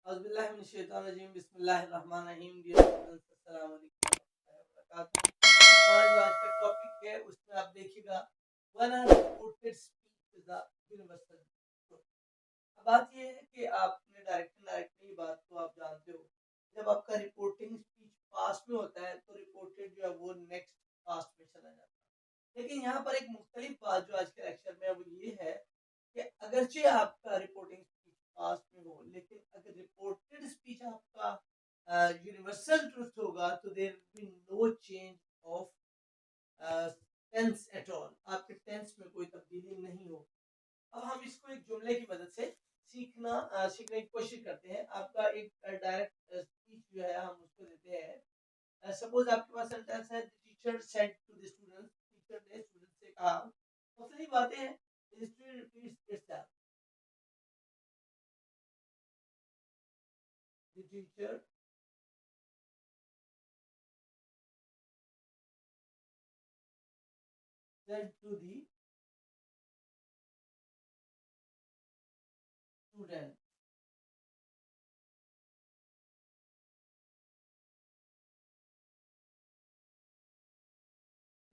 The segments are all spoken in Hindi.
औज़ुबिल्लाहि बिस्मिल्लाहिर्रहमानिर्रहीम। डियर स्टूडेंट्स, अस्सलाम वालेकुम वरहमतुल्लाहि वबरकातुहू। हमारा जो आज का टॉपिक है उसमें आप देखिएगा when are reported speech is the universal truth. अब बात ये है कि आपने डायरेक्ट इनडायरेक्टली बात को आप जानते हो, जब आपका रिपोर्टिंग स्पीच पास्ट में होता है तो रिपोर्टेड जो है वो नेक्स्ट पास्ट में चला जाता है। लेकिन यहाँ पर एक मुख्तलिफ बात जो आज के लेक्चर में है वो ये है कि अगरचे आपका रिपोर्टिंग स्पीच पास्ट में हो, लेकिन अगर रिपोर्टेड स्पीच आपका यूनिवर्सल ट्रुथ होगा तो there will be no change of tense at all. आपके टेंस में कोई तब्दीली नहीं हो। अब हम इसको एक जुमले की मदद से सीखने की कोशिश करते हैं। आपका एक डायरेक्ट स्पीच जो है हम उसको देते हैं। सपोज आपके पास सेंटेंस है, teacher said to the student, teacher ने स्टूडेंट से कहा। मुख्तलिफ बातें हैं, history repeats itself. The teacher said to the student,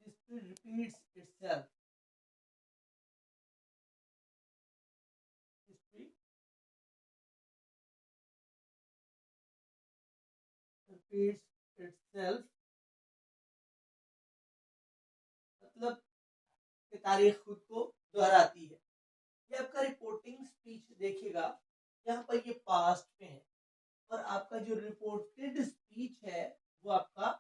history repeats itself. History repeats itself मतलब कि तारीख खुद को दोहराती है। ये आपका रिपोर्टिंग स्पीच देखिएगा, यहाँ पर ये पास्ट में है और आपका जो रिपोर्टेड स्पीच है वो आपका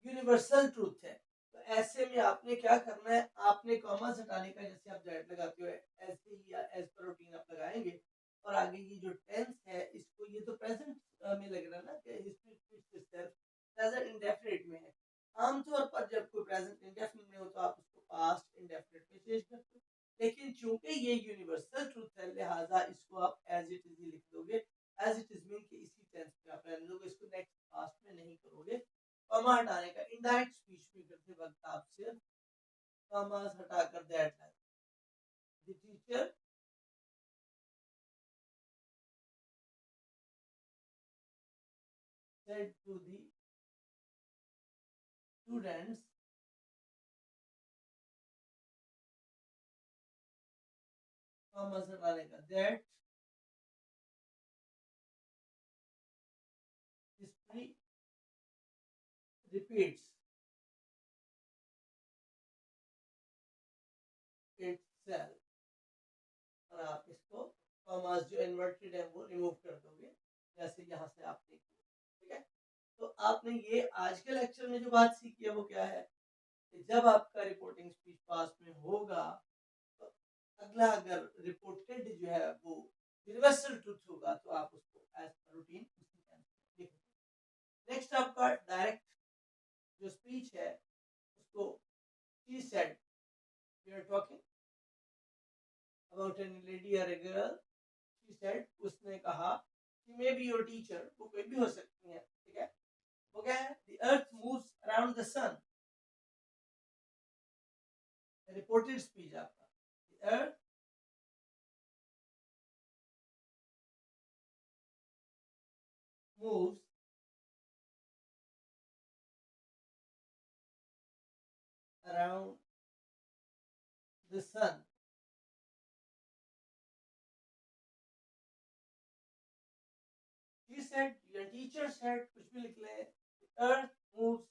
यूनिवर्सल ट्रूथ है। तो ऐसे में आपने क्या करना है, आपने कॉमर्स हटाने का, जैसे आप दैट लगाते हो ऐसे ही या एज पर रूटीन आप लगाएंगे और आगे ये जो टेंस है इसको, ये तो प्रेजेंट में लग रहा है ना कि history repeats itself, present indefinite में है। आमतौर पर जब कोई प्रेजेंट इंडेफिनिट में हो तो आप उसको पास्ट इंडेफिनिट में चेंज करते हो, लेकिन चूंकि ये यूनिवर्सल ट्रूथ है लिहाजा इसको आप एज इट इज ही लिख दोगे। एज इट इज मीन कि इसी टेंस में आप रहने दोगे, इसको नेक्स्ट पास्ट में नहीं करोगे। कॉमा हटाने का, इनडायरेक्ट स्पीच में करते वक्त आप सिर्फ कॉमास हटाकर that line, the teacher said to the students, commas हटाने का, दैट हिस्ट्री रिपीट्स itself। और आप इसको कॉमास जो इन्वर्टेड है वो रिमूव कर दोगे, जैसे यहाँ से आपने किया। ठीक है, तो आपने ये आज के लेक्चर में जो बात सीखी है वो क्या है कि जब आपका रिपोर्टिंग स्पीच पास्ट में होगा तो अगला अगर रिपोर्टेड जो है वो यूनिवर्सल ट्रूथ होगा तो आप उसको एज पर रूटीन उसी टेंस में लिखेंगे। नेक्स्ट आपका डायरेक्ट जो स्पीच है उसको she said, we are talking about a lady or a girl, she said, उसने कहा, she may be your teacher, वो कोई भी हो सकती है। ठीक है, वो क्या है, the earth moves around the sun, reported speech आपका, the earth moves around the sun। She said, your teacher said, कुछ भी लिख ले, the earth moves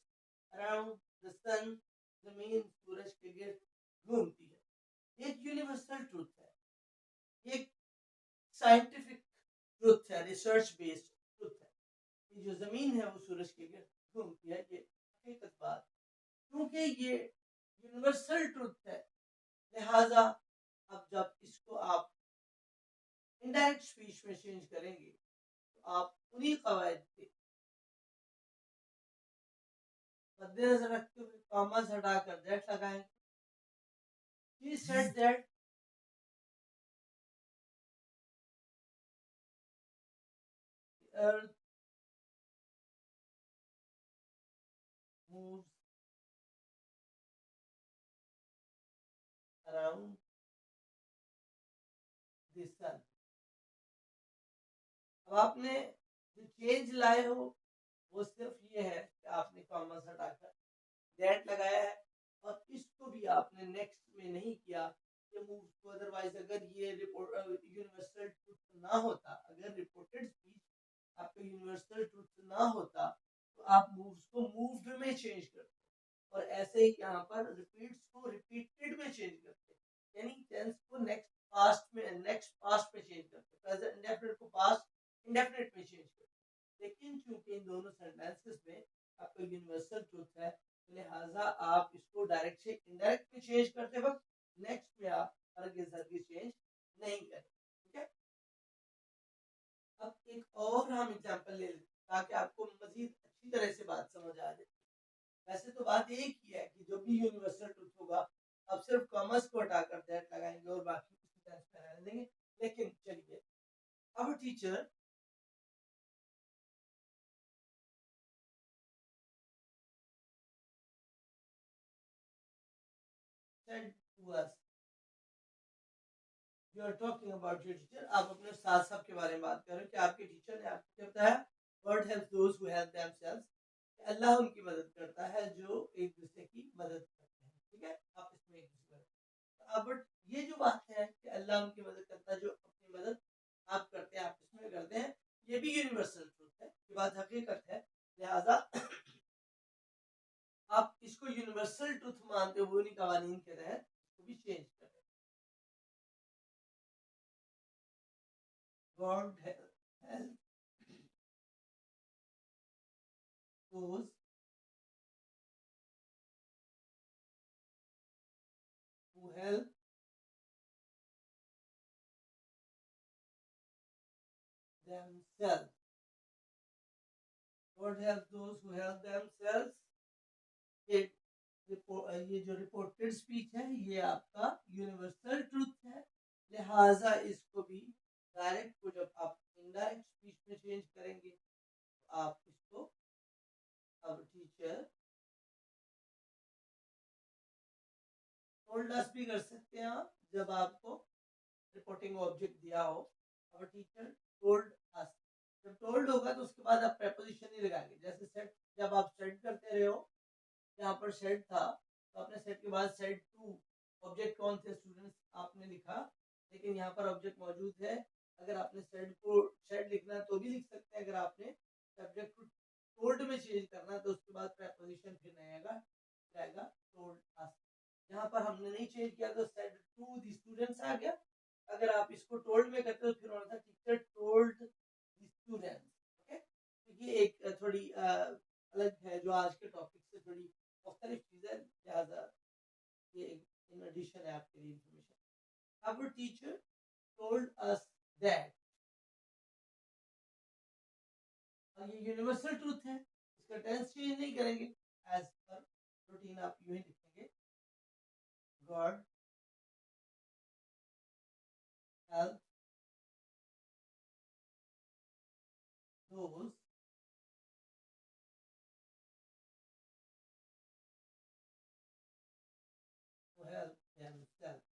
around the sun, जमीन सूरज के गिर्द घूमती है। एक यूनिवर्सल ट्रूथ है, एक साइंटिफिक ट्रूथ है, रिसर्च बेस्ड ट्रूथ है। ये जो जमीन है वो सूरज के गिर्द घूमती है, ये हकीकत बात। क्योंकि ये यूनिवर्सल ट्रूथ है लिहाजा अब जब इसको आप इनडायरेक्ट स्पीच में चेंज करेंगे तो आप उन्हीं कवायद के मद्देनजर रखते हुए कॉमर्स हटाकर दैट लगाएंगे। He said that the earth moves around the sun। आपने जो चेंज लाए हो वो सिर्फ ये है कि आपने कॉमर्स हटाकर दैट लगाया है, और इसको भी आपने नेक्स्ट में नहीं किया ये मूव को। अदरवाइज अगर ये यूनिवर्सल ट्रुथ ना होता, अगर रिपोर्टेड स्पीच आपका यूनिवर्सल ट्रुथ ना होता, तो आप मूव्स को मूव्ड में चेंज करते, और ऐसे ही यहाँ पर रिपीट्स को रिपीटेड में चेंज करते, यानी टेंस को नेक्स्ट पास्ट में चेंज करते, प्रेजेंट इंडेफिनिट को पास्ट इंडेफिनिट में चेंज करते। लेकिन चूंकि इन दोनों सेंटेंसेस में आपका यूनिवर्सल ट्रुथ है, लिहाजा आप इसको डायरेक्ट से इनडायरेक्ट में चेंज करते वक्त नेक्स्ट में आप हरगिज़ चेंज नहीं करें। ठीक है, अब एक और हम एग्जांपल ले लेते ताकि आपको मजीद अच्छी तरह से बात समझ आ जाए। वैसे तो बात एक ही है कि जो भी यूनिवर्सल ट्रुथ होगा आप सिर्फ कॉमर्स को हटाकर दैट लगाएंगे और बाकी उसी टेंस में रहने देंगे। लेकिन चलिए, अब teacher said to us, you are talking about your teacher, आप अपने उस्ताद साहब के बारे में बात कर रहे हो कि आपके टीचर ने आपको क्या बताया, God helps those who help themselves, अल्लाह उनकी मदद करता है जो एक दूसरे की मदद करते हैं। ठीक है, आप इसमें एक दूसरे अब ये जो बात है कि अल्लाह उनकी मदद करता है जो अपनी मदद आप करते हैं, आप इसमें करते हैं, ये भी यूनिवर्सल ट्रुथ है, ये बात हकीकत है। लिहाजा आप इसको यूनिवर्सल ट्रुथ मानते हुए उन्हीं कवानीन के तहत इसको भी चेंज करें। God help those who help themselves, God help those who help themselves। ये जो रिपोर्टेड स्पीच है ये आपका यूनिवर्सल ट्रुथ है, लिहाजा इसको भी डायरेक्ट को जब आप इनडायरेक्ट स्पीच में चेंज करेंगे तो आप इसको, अब टीचर टोल्ड अस भी कर सकते हैं आप, जब आपको रिपोर्टिंग ऑब्जेक्ट दिया हो। अब टीचर टोल्ड अस, जब टोल्ड होगा तो उसके बाद आप प्रेपोजिशन नहीं लगाएंगे। जैसे सेट, जब आप सेट करते रहे हो, यहाँ पर सेट था तो आपने सेट के बाद सेट टू, ऑब्जेक्ट कौन थे स्टूडेंट्स आपने लिखा, लेकिन यहाँ पर ऑब्जेक्ट मौजूद है। अगर आपने सेट को सेट लिखना है तो भी लिख सकते हैं, अगर आपने सब्जेक्ट को टोल्ड में चेंज करना है तो उसके बाद प्रेपोजिशन फिर नहीं आएगा टोल्ड अस। यहाँ पर हमने नहीं चेंज किया तो सेट टू द स्टूडेंट्स आ गया। अगर आप इसको टोल्ड में करते हो फिर होना था teacher told the students. Okay, तो ये एक थोड़ी अलग है जो आज के टॉपिक से थोड़ी मुख्तलिफ चीज़ें, लिहाजा ये इन एडिशन है आपके लिए इंफॉर्मेशन। अब टीचर टोल्ड अस दैट, और ये यूनिवर्सल ट्रूथ है, इसका टेंस चेंज नहीं करेंगे, एज पर रूटीन आप यूं ही लिखेंगे, God help those who help themselves।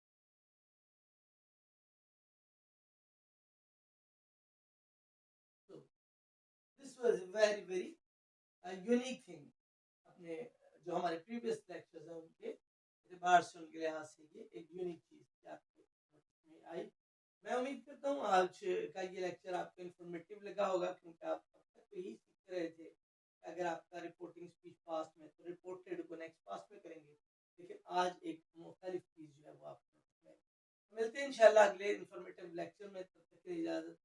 So this was a very very unique thing, अपने जो हमारे प्रीवियस लेक्चर्स हैं उनके एतबार से, उनके लिहाज से ये एक यूनिक चीज़ आपके में आई। मैं उम्मीद करता हूँ आज का ये लेक्चर आपको इन्फॉर्मेटिव लगा होगा, क्योंकि आप अब तक तो यही सीख रहे थे अगर आपका रिपोर्टिंग स्पीच पास्ट में तो रिपोर्टेड को नेक्स्ट पास्ट में करेंगे, लेकिन आज एक मुख्तलिफ चीज़ जो है वो आपको मिलते हैं इंशाल्लाह अगले इन्फॉर्मेटिव लेक्चर में। तब तक के लिए इजाज़त।